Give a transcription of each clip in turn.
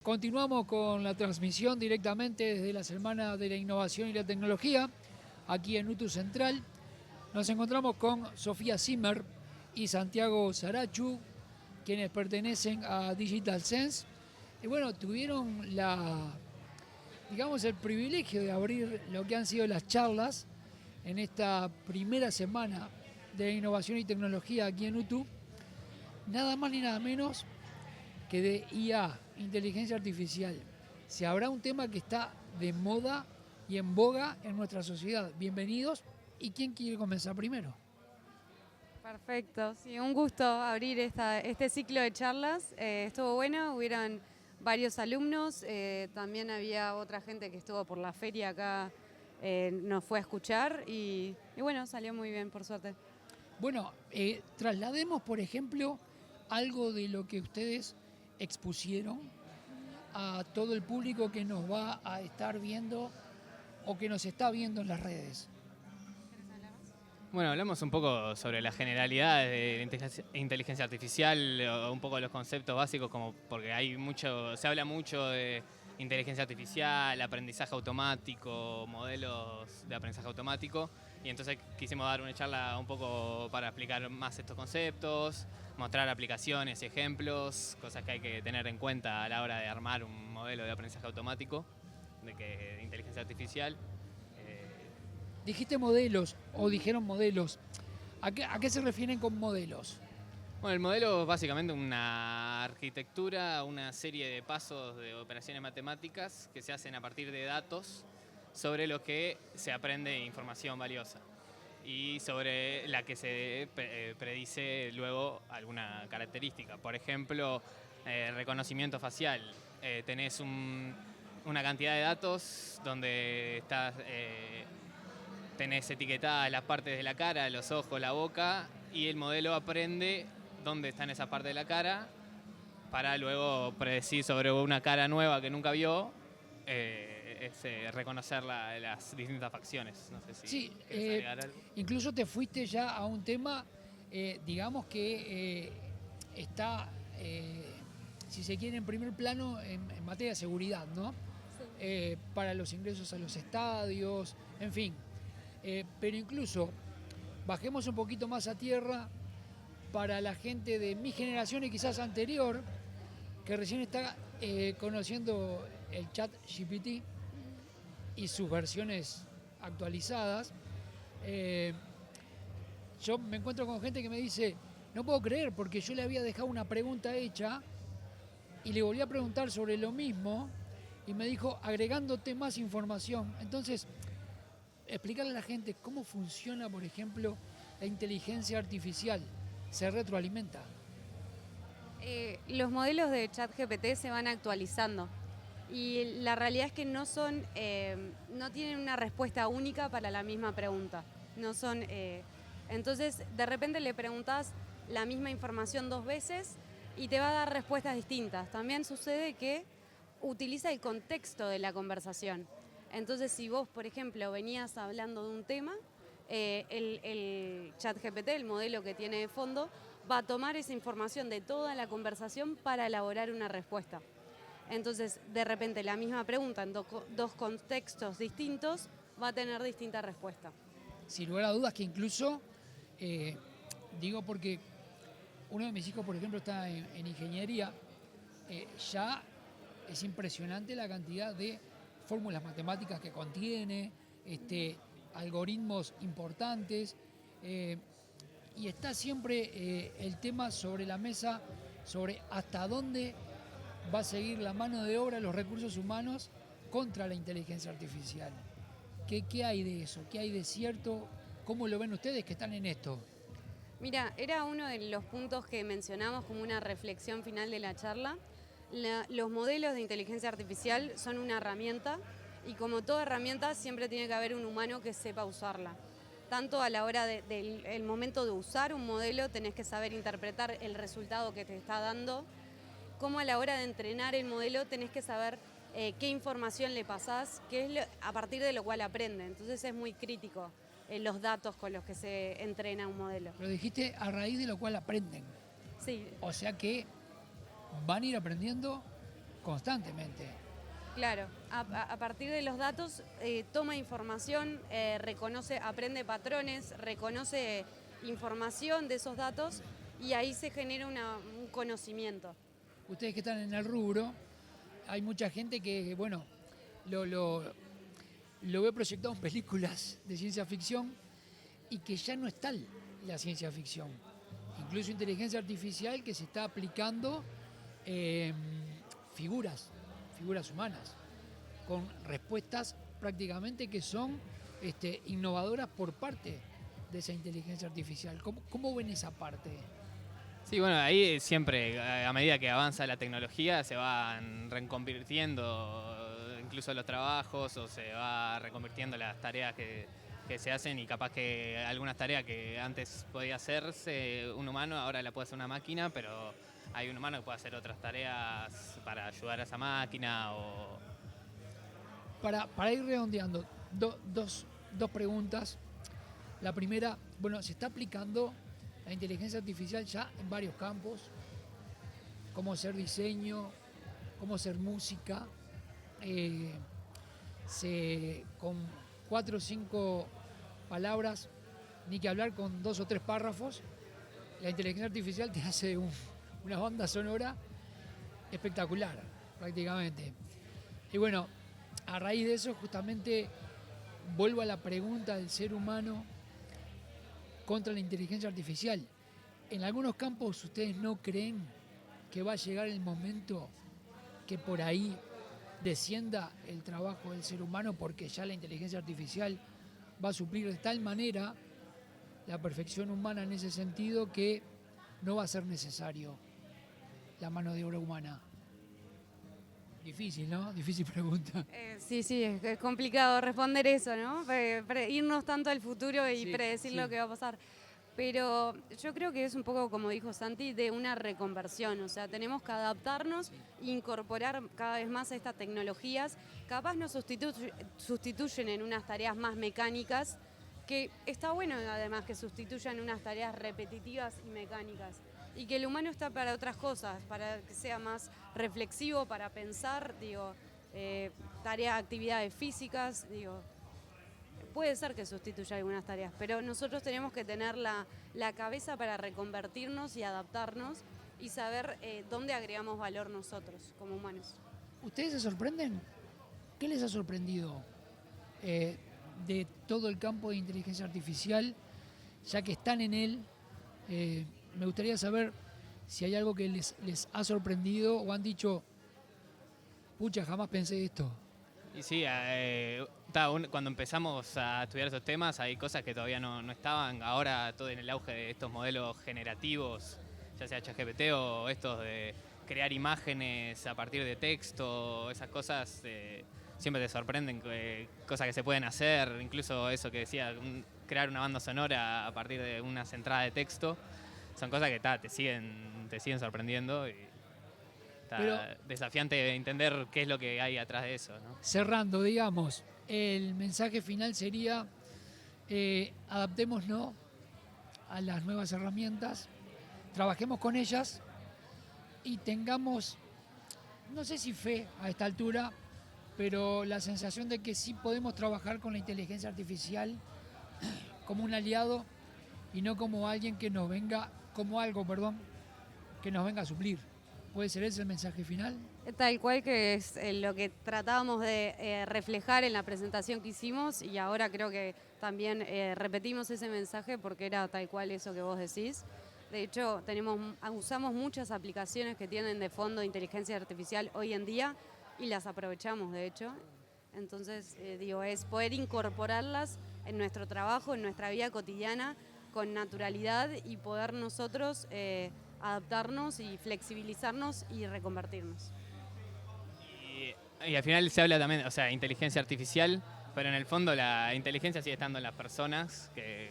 Continuamos con la transmisión directamente desde la Semana de la Innovación y la Tecnología, aquí en UTU Central. Nos encontramos con Sofía Zimmer y Santiago Sarachu, quienes pertenecen a Digital Sense. Y bueno, tuvieron el privilegio de abrir lo que han sido las charlas en esta primera semana de la innovación y tecnología aquí en UTU. Nada más ni nada menos que de IA, inteligencia artificial. Se habrá un tema que está de moda y en boga en nuestra sociedad. Bienvenidos. ¿Y quién quiere comenzar primero? Perfecto, sí, un gusto abrir este ciclo de charlas. Estuvo bueno, hubieron varios alumnos, también había otra gente que estuvo por la feria acá, nos fue a escuchar y bueno, salió muy bien, por suerte. Bueno, traslademos, por ejemplo, algo de lo que ustedes expusieron a todo el público que nos va a estar viendo o que nos está viendo en las redes. Bueno, hablamos un poco sobre las generalidades de la inteligencia artificial, o un poco de los conceptos básicos, como porque se habla mucho de inteligencia artificial, aprendizaje automático, modelos de aprendizaje automático, y entonces quisimos dar una charla un poco para explicar más estos conceptos, mostrar aplicaciones y ejemplos, cosas que hay que tener en cuenta a la hora de armar un modelo de aprendizaje automático de inteligencia artificial. Dijiste modelos o dijeron modelos. ¿A qué se refieren con modelos? Bueno, el modelo es básicamente una arquitectura, una serie de pasos de operaciones matemáticas que se hacen a partir de datos sobre los que se aprende información valiosa y sobre la que se predice luego alguna característica. Por ejemplo, reconocimiento facial. Tenés una cantidad de datos donde tenés etiquetadas las partes de la cara, los ojos, la boca, y el modelo aprende dónde están esas partes de la cara para luego predecir sobre una cara nueva que nunca vio, reconocer las distintas facciones. No sé si Sí, querés agregar algo. incluso te fuiste ya a un tema, digamos que está, si se quiere, en primer plano en materia de seguridad, ¿no? Sí. Para los ingresos a los estadios, en fin. Pero incluso bajemos un poquito más a tierra para la gente de mi generación y quizás anterior, que recién está conociendo el chat GPT y sus versiones actualizadas. Yo me encuentro con gente que me dice, no puedo creer porque yo le había dejado una pregunta hecha y le volví a preguntar sobre lo mismo y me dijo agregándote más información. Entonces, explicarle a la gente cómo funciona, por ejemplo, la inteligencia artificial. Se retroalimenta. Los modelos de ChatGPT se van actualizando y la realidad es que no tienen una respuesta única para la misma pregunta. Entonces, de repente le preguntas la misma información 2 veces y te va a dar respuestas distintas. También sucede que utiliza el contexto de la conversación. Entonces, si vos, por ejemplo, venías hablando de un tema, el ChatGPT, el modelo que tiene de fondo, va a tomar esa información de toda la conversación para elaborar una respuesta. Entonces, de repente, la misma pregunta en dos contextos distintos va a tener distinta respuesta. Sin lugar a dudas que incluso, digo porque uno de mis hijos, por ejemplo, está en ingeniería, ya es impresionante la cantidad de fórmulas matemáticas que contiene, algoritmos importantes, y está siempre el tema sobre la mesa sobre hasta dónde va a seguir la mano de obra, los recursos humanos contra la inteligencia artificial. ¿Qué hay de eso? ¿Qué hay de cierto? ¿Cómo lo ven ustedes que están en esto? Mira, era uno de los puntos que mencionamos como una reflexión final de la charla. Los modelos de inteligencia artificial son una herramienta y como toda herramienta siempre tiene que haber un humano que sepa usarla. Tanto a la hora del momento de usar un modelo tenés que saber interpretar el resultado que te está dando, como a la hora de entrenar el modelo tenés que saber qué información le pasás, a partir de lo cual aprende. Entonces es muy crítico los datos con los que se entrena un modelo. Pero dijiste a raíz de lo cual aprenden. Sí. O sea que van a ir aprendiendo constantemente. Claro, a partir de los datos toma información, reconoce, aprende patrones, reconoce información de esos datos y ahí se genera un conocimiento. Ustedes que están en el rubro, hay mucha gente que, bueno, lo ve proyectado en películas de ciencia ficción y que ya no es tal la ciencia ficción. Incluso inteligencia artificial que se está aplicando figuras humanas, con respuestas prácticamente que son innovadoras por parte de esa inteligencia artificial. ¿Cómo ven esa parte? Sí, bueno, ahí siempre, a medida que avanza la tecnología, se van reconvirtiendo incluso los trabajos o se va reconvirtiendo las tareas que se hacen y capaz que algunas tareas que antes podía hacerse un humano, ahora la puede hacer una máquina, pero hay un humano que puede hacer otras tareas para ayudar a esa máquina o... Para ir redondeando, dos preguntas. La primera, bueno, se está aplicando la inteligencia artificial ya en varios campos, cómo hacer diseño, cómo hacer música, con 4 o 5 palabras, ni que hablar con 2 o 3 párrafos, la inteligencia artificial te hace una banda sonora espectacular, prácticamente. Y bueno, a raíz de eso justamente vuelvo a la pregunta del ser humano contra la inteligencia artificial. En algunos campos ustedes no creen que va a llegar el momento que por ahí descienda el trabajo del ser humano porque ya la inteligencia artificial va a suplir de tal manera la perfección humana en ese sentido que no va a ser necesario la mano de obra humana. Difícil, ¿no? Difícil pregunta. Sí, es complicado responder eso, ¿no? Irnos tanto al futuro y Sí, predecir sí. lo que va a pasar. Pero yo creo que es un poco, como dijo Santi, de una reconversión. O sea, tenemos que adaptarnos e incorporar cada vez más estas tecnologías. Capaz nos sustituyen en unas tareas más mecánicas, que está bueno además que sustituyan unas tareas repetitivas y mecánicas. Y que el humano está para otras cosas, para que sea más reflexivo, para pensar, actividades físicas, puede ser que sustituya algunas tareas, pero nosotros tenemos que tener la cabeza para reconvertirnos y adaptarnos y saber dónde agregamos valor nosotros como humanos. ¿Ustedes se sorprenden? ¿Qué les ha sorprendido de todo el campo de inteligencia artificial, ya que están en él? Me gustaría saber si hay algo que les ha sorprendido o han dicho, pucha, jamás pensé esto. Y sí, cuando empezamos a estudiar esos temas hay cosas que todavía no estaban. Ahora todo en el auge de estos modelos generativos, ya sea ChatGPT o estos de crear imágenes a partir de texto, esas cosas siempre te sorprenden, cosas que se pueden hacer, incluso eso que decía, crear una banda sonora a partir de unas entradas de texto. Son cosas que te siguen sorprendiendo y Pero, desafiante entender qué es lo que hay atrás de eso, ¿no? cerrando, digamos, el mensaje final sería adaptémonos a las nuevas herramientas, trabajemos con ellas y tengamos, no sé si fe a esta altura, pero la sensación de que sí podemos trabajar con la inteligencia artificial como un aliado y no como alguien que nos venga, como algo, que nos venga a suplir. ¿Puede ser ese el mensaje final? Tal cual, que es lo que tratábamos de reflejar en la presentación que hicimos, y ahora creo que también repetimos ese mensaje porque era tal cual eso que vos decís. De hecho, usamos muchas aplicaciones que tienen de fondo inteligencia artificial hoy en día y las aprovechamos, de hecho. Entonces, es poder incorporarlas en nuestro trabajo, en nuestra vida cotidiana, con naturalidad y poder nosotros adaptarnos y flexibilizarnos y reconvertirnos. Y al final se habla también, o sea, inteligencia artificial, pero en el fondo la inteligencia sigue estando en las personas que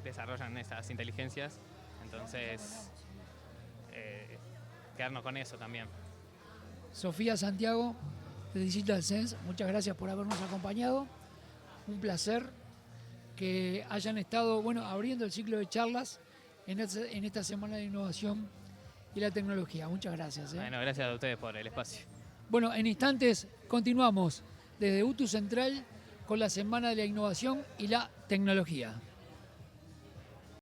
desarrollan esas inteligencias. Entonces, quedarnos con eso también. Sofía, Santiago, de Digital Sense, muchas gracias por habernos acompañado. Un placer que hayan estado, abriendo el ciclo de charlas en esta Semana de Innovación y la tecnología. Muchas gracias. Bueno, gracias a ustedes por el espacio. Bueno, en instantes continuamos desde UTU Central con la Semana de la Innovación y la Tecnología.